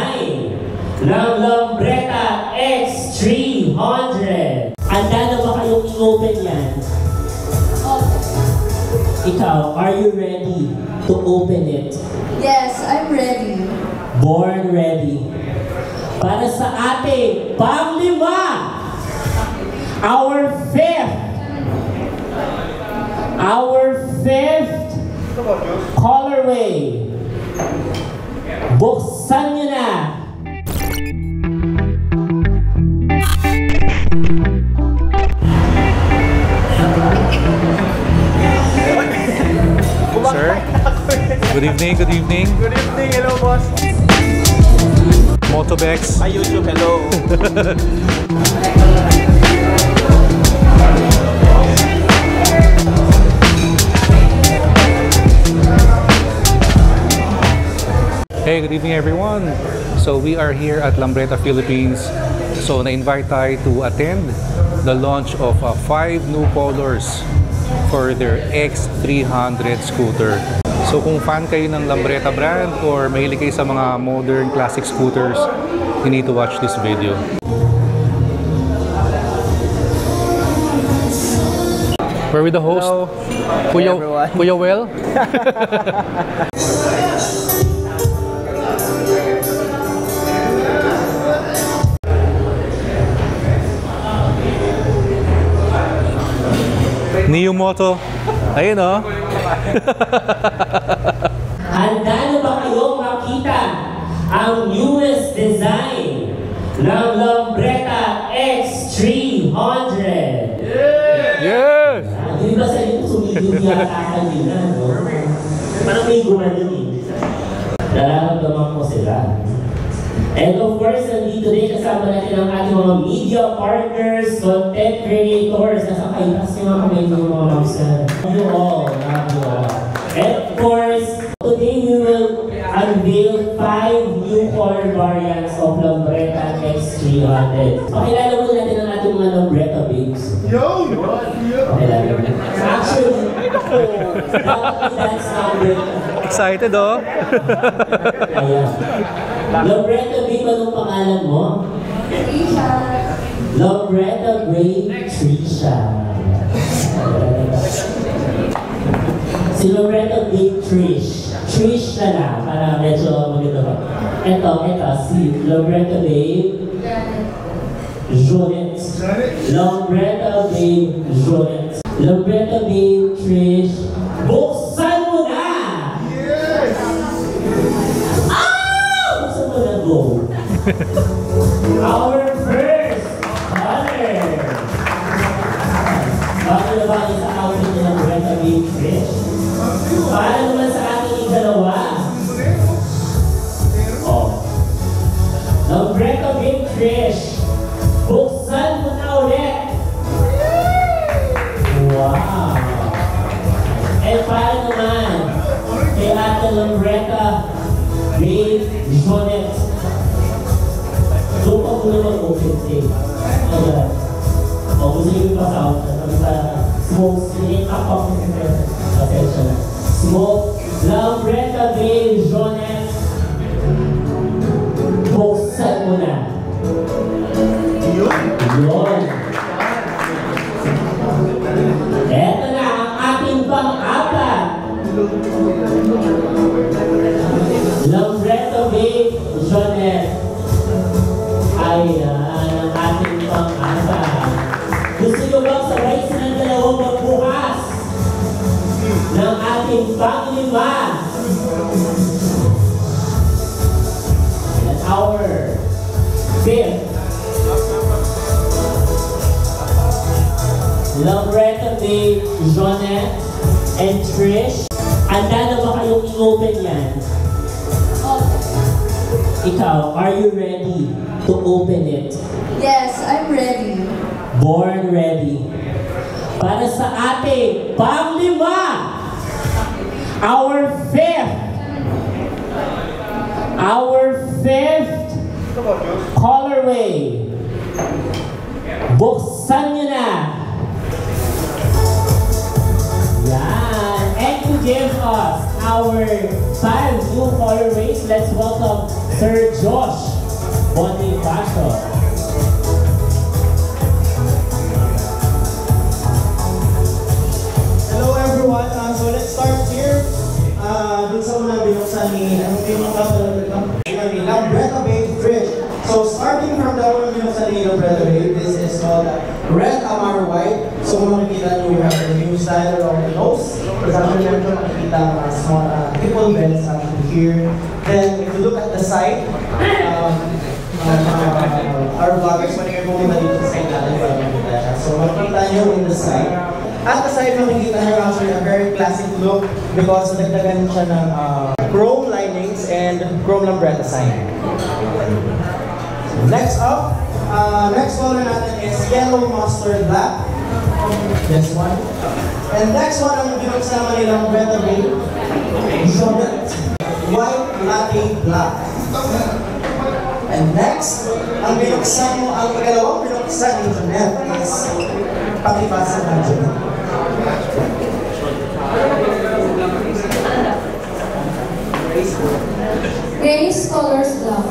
design ng Lambretta X300. Handa na ba kayong i-open yan? Ikaw, are you ready to open it? Yes, I'm ready. Born ready. Para sa ating panglima, our fifth colorway. Buksan nyo na. Sir, good evening, good evening. Good evening, hello boss. Motobex. Hi YouTube, hello. Hey, good evening everyone. So we are here at Lambretta Philippines. So na-invite tayo to attend the launch of 5 new colors for their X300 scooter. So kung fan kayo ng Lambretta brand or mahilig kayo sa mga modern classic scooters, you need to watch this video. We're with the host, Hello. Kuya Well. Neo Moto. Ayun o. Handa na ba kayong makita ang newest design ng Lambretta X300? Yes! Hindi ba sa inyo sumigil yata kanina, no? Parang may gumanon eh. Nararamdaman ko sila. And of course, nandito din kasama natin ang ating mga media partners, content creators, nasa kaitas yung mga kamay ng mga mamsan. Love you all. And of course, today we will unveil 5 new color variants of Lambretta X300. Pakilala mo natin ang ating mga Lambretta babes. Yo! Pakilala mo. Actually, that's number. Excited oh. Ayan. Lambretta babe, anong pangalan mo? Trisha. Lambretta Gray Trisha. Si Lambretta Gray Trish. Trish na lang, para medyo maganda ba. Ito, si Lambretta Babe Jonet. Lambretta Babe Jonet. Lambretta Babe Trish. Buksan mo na! Yes! Buksan mo na, go! Our first color! Bakit na ba sa outfit ni Lambretta Babe Trish? Para naman sa ating dalawa. Oh. Lambretta Babe Trish. Buksan mo na ulit. Wow. And para naman kay Ate Lambretta Babe Jonet. Doon pa muna mag-open tape. Ayan. O, gusto nyo yung pasound. Sabi sa smoke screen. Ako. Pasensya na. Smoke. Lambretta Babe Jonet. Buksan mo na. Yun. Eto na ang ating pang-apat. Lambretta Babe Jonet. Ayan ang ating pang-apat. Gusto nyo bang sabay silang dalawang magbukas ng ating pang-lima? And our fifth. Lambretta Babe Jonet and Trish. Handa na ba kayong i-open yan? Ikaw, are you ready to open it? Yes, I'm ready. Born ready. Para sa ating panglima, our fifth colorway. Buksan nyo na. Yan. And to give us our our 5 new colorways. Let's welcome Sir Josh Bonifacio. Hello everyone, so let's start here. Dun sa unang binuksan ni, Lambretta Babe Fish. So starting from the unang binuksan ni Lambretta Babe, this is called Red Amar White. So kung makikita nyo, we have a new style of the nose. For example, meron ko makikita mga small triple bells here. Then if you look at the side, our vloggers, maningan po muna dito sa side natin para makikita siya. So makikita nyo in the side. At the side, makikita nyo actually a very classic look because nagdagan siya ng chrome linings and chrome Lambretta sign. Next up, next color natin is yellow mustard black. This one. And next one, ang binuksan naman ni Lambretta Babe, white latte black. And next, ang binuksan mo, ang ikalawang binuksan ni Jeanette is pakibasa ng Jeanette. Grace colors black.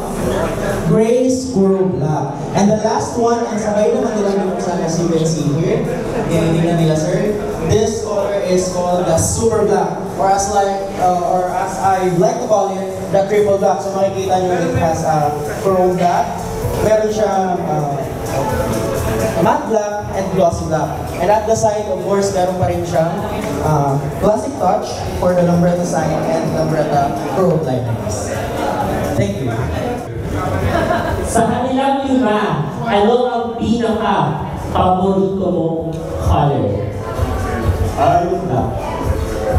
Gray squirrel black. And the last one, ang sabay naman nilang binuksan as you can see here. Tingnan nila sir. This color is called the super black. Or as I like to call it, the triple black. So makikita nyo it has a chrome black. Meron siyang matte black and glossy black. And at the side, of course, meron pa rin siyang classic touch for the Lambretta sign and Lambretta chrome linings. Thank you. Sa kanilang lima, ano ang pinaka-paborito mong color? Ayun na.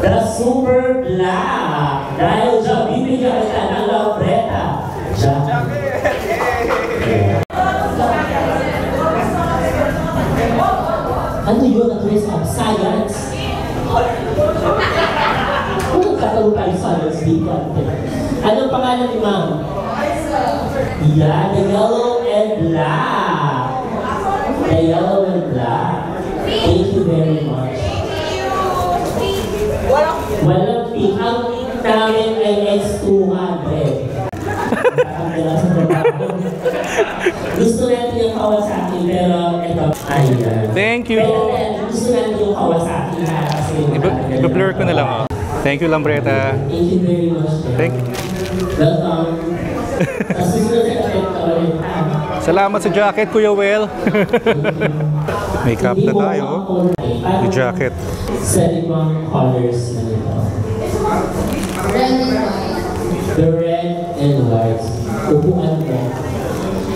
The super black. Dahil dyan, bibigyan kita ng Lambretta. Ano yun ang dress up? Science? Kung nagkatalo tayo science, di ko ate. Anong pangalan ni ma'am? Yeah, the yellow and black. The yellow and black. Thank you very much. Walang pink. Ang pink namin ay S200. Gusto natin yung Kawasaki, pero ito, ayan. Thank you. Pero gusto natin yung Kawasaki na kasi Iba-blur ko na lang. Oh. Thank you, Lambretta. Thank you very much. Thank you. Welcome. Susunod sa kapit ka ulit. Salamat sa jacket, Kuya Well. Makeup na tayo. Yung jacket. Sa limang colors na nito. Red and white. The red and white. Upuan mo.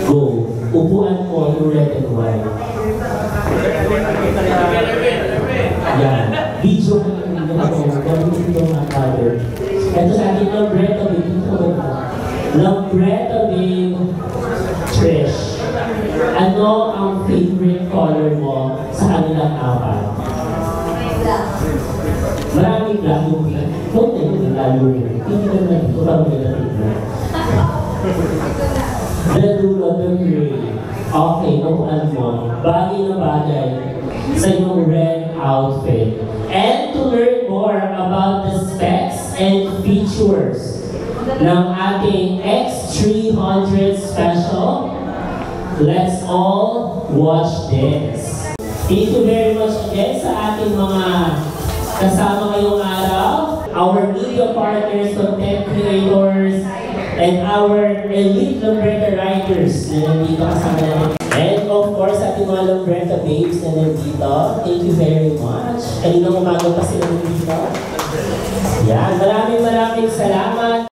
Go. Upuan mo yung red and white. Yan. Video ko yung ako. Gamitin ko mga color. Ito sa akin, Lambretta Babe. Lambretta Babe Trish. Ano ang favorite color mo sa kanilang apat? Black. Maraming black yung black. Huwag na yung lalo yun. Hindi naman na ito. Parang negative na. The rule of the gray. Okay, nakuhaan mo. Bagay na bagay sa iyong red outfit. And to learn more about the specs and features ng ating X300 Special, let's all watch this. Thank you very much again sa ating mga kasama ngayong araw, our media partners, content creators, and our elite Lambretta riders na nandito kasama natin. And of course, ating mga Lambretta babes na nandito, thank you very much. Kaninang umaga pa sila nandito. Yan, maraming salamat.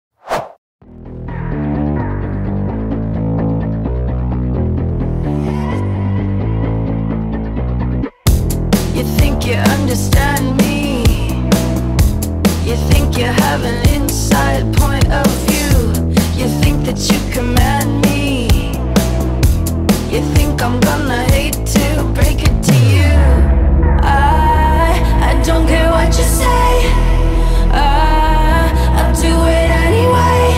You think you understand me? You think you have an inside point of view? You think that you command me? You think I'm gonna hate to break it to you? I don't care what you say. I'll do it anyway.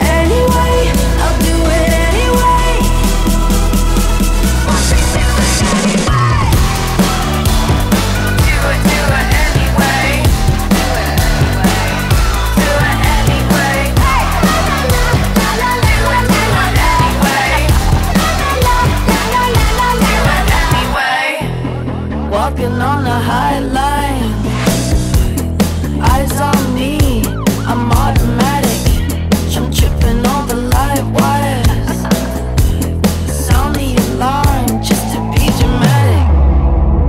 Anyway, I'll do it anyway. Do it anyway. on a high line. Eyes on me, I'm automatic. I'm tripping on the live wires. Sound the alarm just to be dramatic.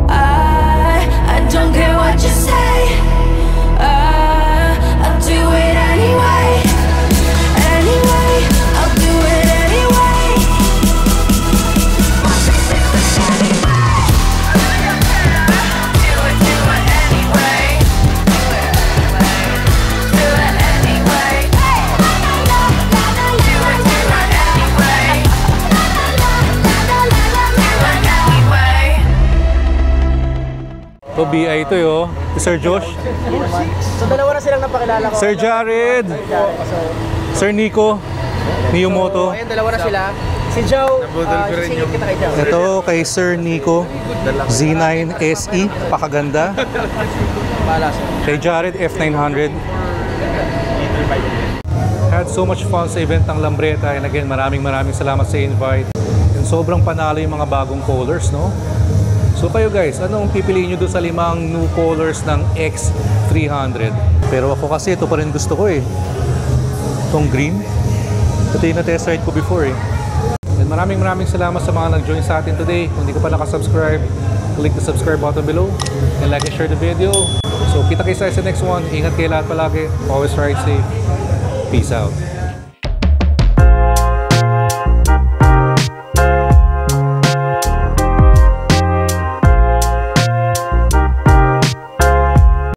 I don't care what you say. I'll do it anyway. Anyway, I'll do it anyway. Do it anyway. Do it anyway. Do it anyway. To BI ito yo. Sir Josh, So dalawa na silang napakilala ko. Sir Jared, Sir Nico, Miyamoto. Ayun, dalawa na sila. Si Joe, sisingit kita kay Joe. Ito kay Sir Nico, Z9 SE, pakaganda. Kay Jared, F900. Had so much fun sa event ng Lambreta, and again, maraming salamat sa invite. And sobrang panalo yung mga bagong colors, no? So kayo guys, anong pipiliin nyo doon sa 5 new colors ng X300? Pero ako kasi ito pa rin gusto ko eh. Itong green. Ito yung na-test ride ko before eh. And maraming salamat sa mga nag-join sa atin today. Kung hindi ka pa nakasubscribe, click the subscribe button below and like and share the video. So kita kayo sa next one. Ingat kayo lahat palagi. Always ride safe. Peace out.